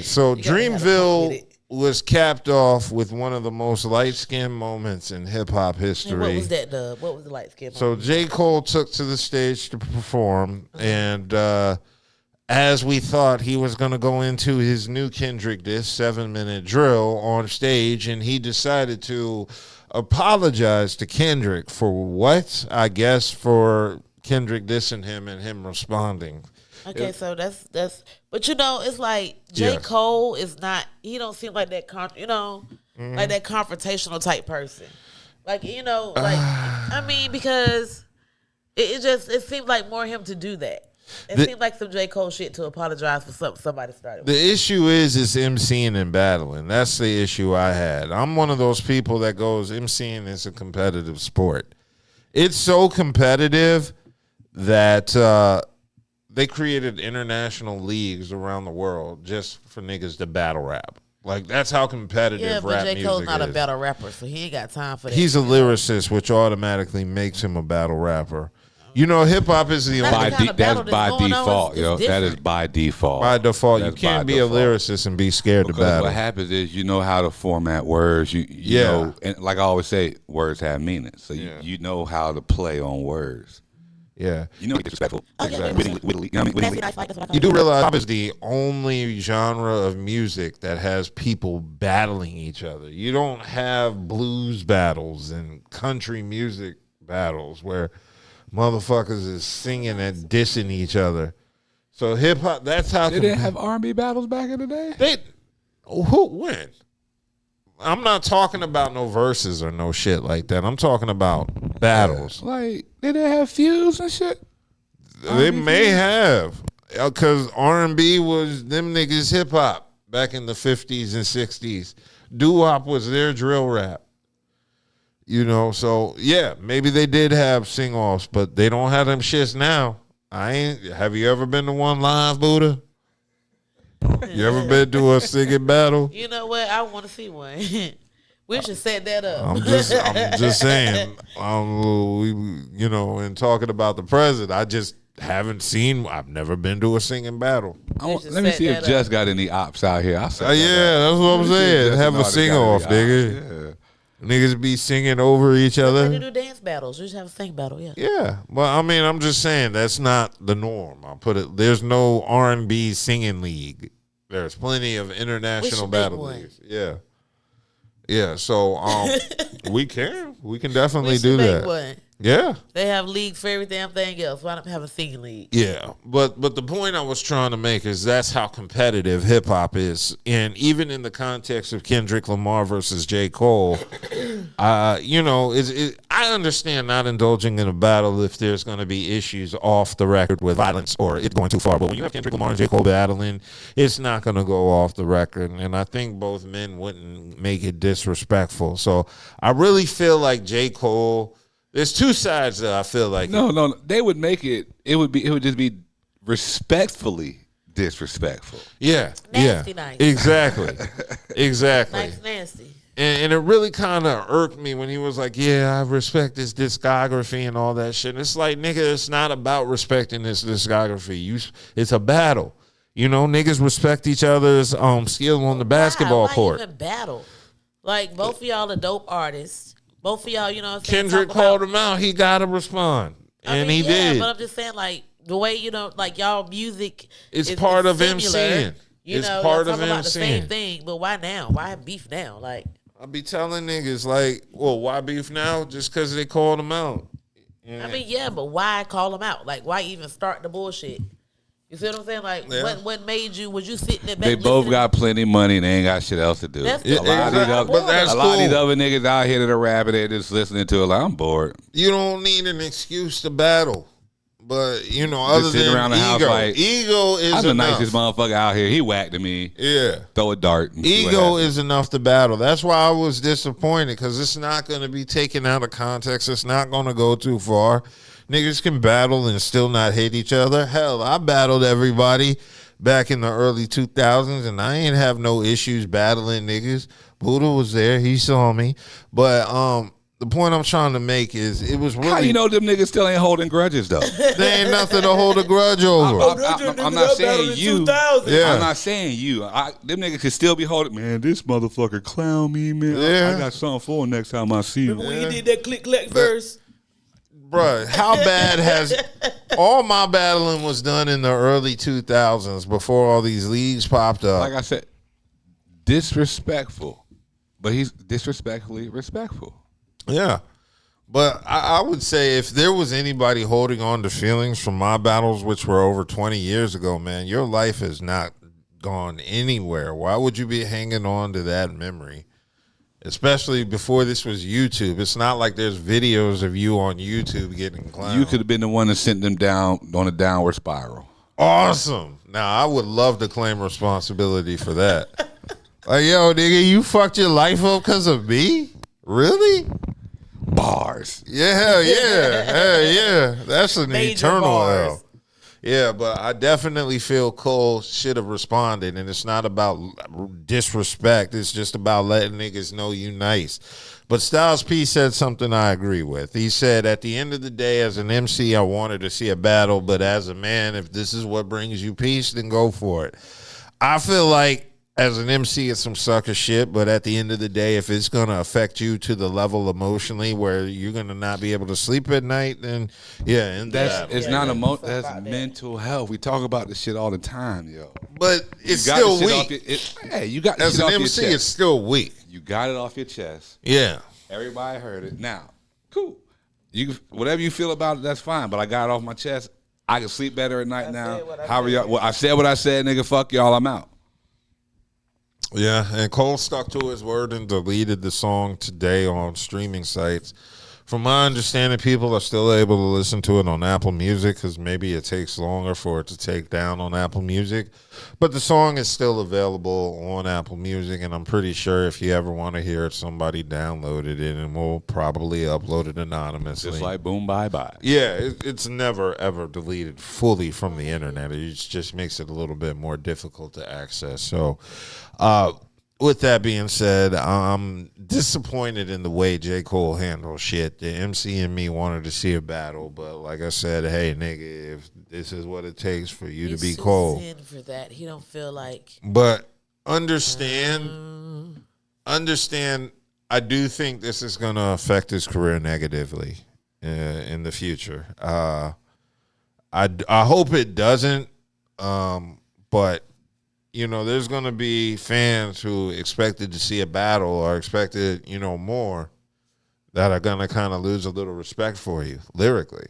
So You gotta have a pump with Dreamville it. was capped off with one of the most light-skinned moments in hip-hop And history. what was that? What was the light skin? So J.Cole took to the stage to perform, and as we thought, he was going to go into his new Kendrick diss, 7-minute drill, on stage, and he decided to apologize to Kendrick for what? I guess for Kendrick dissing him and him responding. Okay, so that's, but it's like J. Cole is not. He don't seem like that. Like that confrontational type person. Like I mean, because it seemed like more him to do that. It seemed like some J. Cole shit to apologize for something somebody started with. The issue is MCing and battling. That's the issue I had. I'm one of those people that goes, MCing is a competitive sport. It's so competitive that they created international leagues around the world just for niggas to battle rap. Like, that's how competitive rap music is. Yeah, but J. Cole's not a battle rapper, so he ain't got time for that. He's a lyricist, which automatically makes him a battle rapper. Hip-hop is the only... That's by default, yo. That is by default. By default. You can't be a lyricist and be scared to battle. What happens is you know how to format words. You know, and like I always say, words have meaning. So you know how to play on words. Yeah. You know, disrespectful. You do realize hip-hop is the only genre of music that has people battling each other. You don't have blues battles and country music battles where motherfuckers is singing and dissing each other. So hip-hop, that's how... Did they have R&B battles back in the day? When? I'm not talking about no verses or no shit like that. I'm talking about battles. Like, did they have feuds and shit? They may have. Because R&B was them niggas hip-hop back in the 50s and 60s. Doo-wop was their drill rap. So, yeah, maybe they did have sing-offs, but they don't have them shits now. Have you ever been to one live, Budha? You ever been to a singing battle? You know what? I want to see one. We should set that up. I'm just saying. In talking about the president, I just haven't seen. I've never been to a singing battle. Let me see if Just got any ops out here. That's what I'm saying. Have a sing-off, nigga. Yeah. Niggas be singing over each other. They do dance battles. We just have a sing battle, yeah. Yeah. Well, I mean, I'm just saying that's not the norm. I'll put it. There's no R&B singing league. There's plenty of international battle leagues. Yeah. Yeah. So we can definitely do that. One. Yeah. They have leagues for every damn thing else. Why not have a singing league? Yeah. But the point I was trying to make is that's how competitive hip hop is. And even in the context of Kendrick Lamar versus J. Cole, I understand not indulging in a battle if there's going to be issues off the record with violence or it going too far. But when you have Kendrick Lamar and J. Cole battling, it's not going to go off the record. And I think both men wouldn't make it disrespectful. So I really feel like J. Cole... There's two sides that I feel like. No. They would make it. It would just be respectfully disrespectful. Yeah. Nasty nice. Exactly. Nice nasty. And it really kind of irked me when he was like, yeah, I respect his discography and all that shit. And it's like, nigga, it's not about respecting this discography. It's a battle. Niggas respect each other's skill on the basketball court. Why even battle? Like, both of y'all are dope artists. Both of y'all, Kendrick called him out. He got to respond. He did. But I'm just saying, like, the way, like, y'all music is part of MCing. It's part of MCing. The same thing, but why now? Why beef now? Like, I be telling niggas, like, well, why beef now? Just because they called him out. Yeah. I mean, yeah, but why call him out? Like, why even start the bullshit? You see what I'm saying? Like, what made you? Was you sitting there? They both got plenty of money. They ain't got shit else to do. A lot of these other niggas out here that are rapping, they just listening to it. Like, I'm bored. You don't need an excuse to battle, but other than around the ego, house like, ego is I'm the enough. nicest motherfucker out here. He whacked at me. Yeah, throw a dart. Ego is enough to battle. That's why I was disappointed because it's not going to be taken out of context. It's not going to go too far. Niggas can battle and still not hate each other. Hell, I battled everybody back in the early 2000s, and I ain't have no issues battling niggas. Budha was there. He saw me. But the point I'm trying to make is it was really. How you know them niggas still ain't holding grudges though? There ain't nothing to hold a grudge over. I'm not saying you. Yeah. I'm not saying you. Them niggas could still be holding. Man, this motherfucker clown me, man. Yeah. I got something for him next time I see him. When you did that click clack verse. Bruh, how bad has all my battling was done in the early 2000s before all these leagues popped up? Like I said, disrespectful, but he's disrespectfully respectful. Yeah. But I would say if there was anybody holding on to feelings from my battles, which were over 20 years ago, man, your life has not gone anywhere. Why would you be hanging on to that memory? Especially before this was YouTube. It's not like there's videos of you on YouTube getting clowned. You could have been the one that sent them down on a downward spiral. Awesome. Now, I would love to claim responsibility for that. Like, yo, nigga, you fucked your life up because of me? Really? Bars. Yeah, yeah. That's an Major eternal bars. hell. Yeah, but I definitely feel Cole should have responded, and it's not about disrespect. It's just about letting niggas know you nice. But Styles P said something I agree with. He said, at the end of the day, as an MC, I wanted to see a battle, but as a man, if this is what brings you peace, then go for it. I feel like as an MC, it's some sucker shit, but at the end of the day, if it's going to affect you to the level emotionally where you're going to not be able to sleep at night, then yeah. And It's not emotion. That's mental health. We talk about this shit all the time, yo. But it's still weak. You got as an MC, it's still weak. You got it off your chest. Yeah. Everybody heard it. Now, cool. Whatever you feel about it, that's fine. But I got it off my chest. I can sleep better at night now. I said what I said, nigga. Fuck y'all. I'm out. Yeah, and Cole stuck to his word and deleted the song today on streaming sites. From my understanding, people are still able to listen to it on Apple Music because maybe it takes longer for it to take down on Apple Music. But the song is still available on Apple Music, and I'm pretty sure if you ever want to hear it, somebody downloaded it and will probably upload it anonymously. Just like Boom Bye Bye. Yeah, it's never, ever deleted fully from the internet. It just makes it a little bit more difficult to access. So, with that being said, I'm disappointed in the way J. Cole handled shit. The MC and me wanted to see a battle, but like I said, hey, nigga, if this is what it takes for you to be Cole. For that, he don't feel like. But understand, I do think this is going to affect his career negatively in the future. I hope it doesn't, but you know, there's going to be fans who expected to see a battle or expected, you know, more that are going to kind of lose a little respect for you lyrically.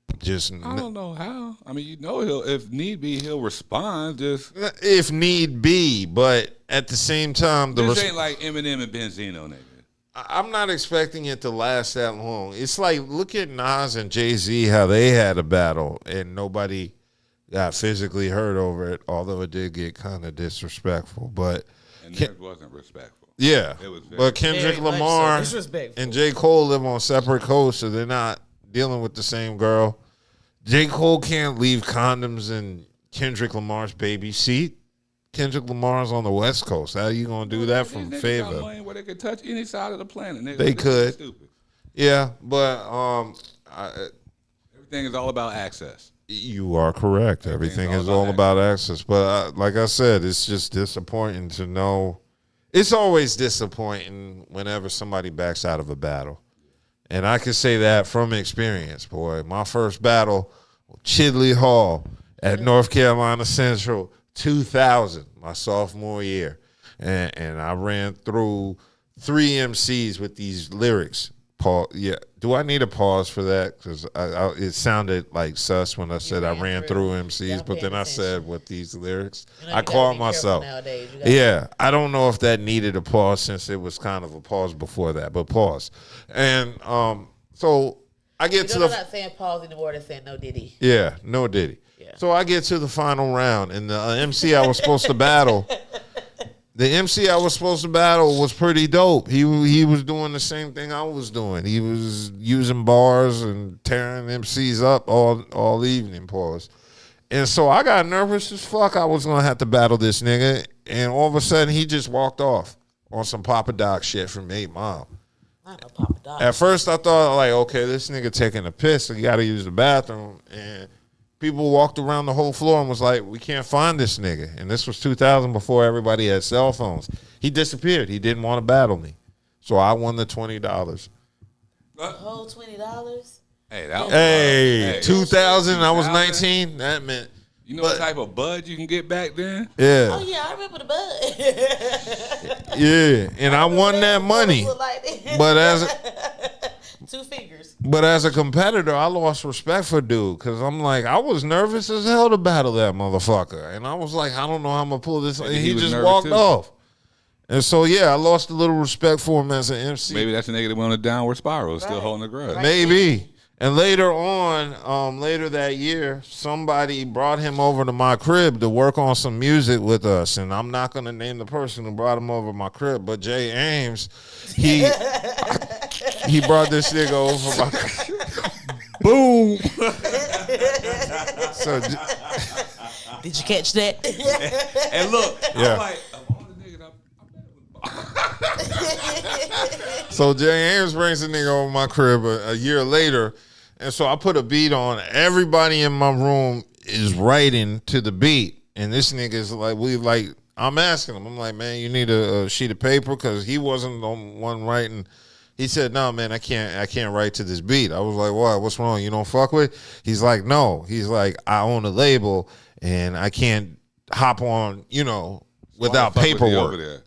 I don't know how. I mean, you know, if need be, he'll respond. Just if need be, but at the same time, this ain't like Eminem and Benzino, nigga. I'm not expecting it to last that long. It's like, look at Nas and Jay-Z, how they had a battle and nobody got physically hurt over it, although it did get kind of disrespectful. But theirs wasn't respectful. Yeah, it was but Kendrick Lamar and J. Cole live on separate coasts, so they're not dealing with the same girl. J. Cole can't leave condoms in Kendrick Lamar's baby seat. Kendrick Lamar's on the West Coast. How are you gonna do that from Fayetteville? Where they could touch any side of the planet. They could. Stupid. Yeah, but everything is all about access. You are correct. Everything is all about access. But like I said, it's just disappointing to know. It's always disappointing whenever somebody backs out of a battle. And I can say that from experience, boy. My first battle, Chidley Hall at North Carolina Central, 2000, my sophomore year. And I ran through 3 MCs with these lyrics. Yeah. Do I need a pause for that? Because it sounded like sus when I said I ran through MCs, but then I said with these lyrics. I caught myself. Yeah. I don't know if that needed a pause since it was kind of a pause before that, but pause. And so I get to the. They're not saying pause anymore. They're saying no diddy. Yeah, no diddy. Yeah. So I get to the final round, and the MC I was supposed to battle. The MC I was supposed to battle was pretty dope. He was doing the same thing I was doing. He was using bars and tearing MCs up all evening, pause. And so I got nervous as fuck. I was going to have to battle this nigga. And all of a sudden, he just walked off on some Papa Doc shit from 8 Mile. At first, I thought, like, okay, this nigga taking a piss, so you got to use the bathroom. And people walked around the whole floor and was like, we can't find this nigga. And this was 2000 before everybody had cell phones. He disappeared. He didn't want to battle me. So I won the $20. The whole $20? Hey, that was hey, 2000, I was 19. That meant. You know what type of bud you can get back then? Yeah. Oh, yeah, I remember the bud. Yeah, and I won that money. But as two fingers. But as a competitor, I lost respect for dude because I'm like, I was nervous as hell to battle that motherfucker. And I was like, I don't know how I'm going to pull this. And he just walked off. And so, yeah, I lost a little respect for him as an MC. Maybe that's a nigga that went on a downward spiral, still holding the grudge. Right. Maybe. And later on, later that year, somebody brought him over to my crib to work on some music with us. And I'm not going to name the person who brought him over to my crib, but Jay Ames, he brought this nigga over my crib. Boom. So, did you catch that? And look, yeah. I'm like, of all the niggas So Jay Ames brings the nigga over my crib a year later. And so I put a beat on. Everybody in my room is writing to the beat. And this nigga is like, I'm asking him. I'm like, man, you need a sheet of paper? Because he wasn't the one writing. He said, no, man, I can't write to this beat. I was like, what? What's wrong? You don't fuck with? He's like, no. He's like, I own a label and I can't hop on, without paperwork.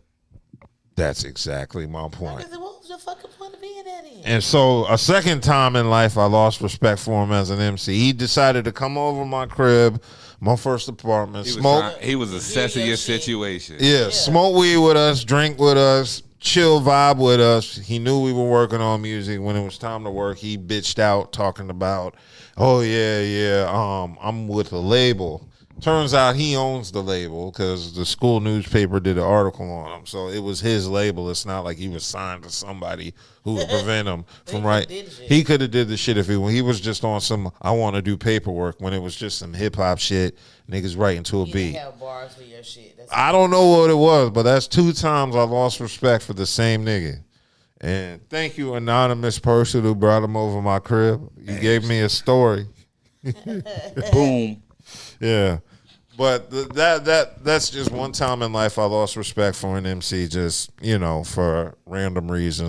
That's exactly my point. What was the fucking point of being at it? And so a second time in life, I lost respect for him as an MC. He decided to come over my crib, my first apartment, He was assessing your situation. Yeah, smoke weed with us, drink with us, chill vibe with us. He knew we were working on music. When it was time to work, he bitched out talking about, oh, yeah, I'm with a label. Turns out he owns the label because the school newspaper did an article on him. So it was his label. It's not like he was signed to somebody who would prevent him from writing. He could have did the shit if he was just on some, I want to do paperwork, when it was just some hip-hop shit, niggas writing to a beat. Have bars for your shit. I don't know what it was, but that's 2 times I lost respect for the same nigga. And thank you, anonymous person who brought him over my crib. You gave me a story. Boom. Yeah, but that's just one time in life I lost respect for an MC, just for random reasons.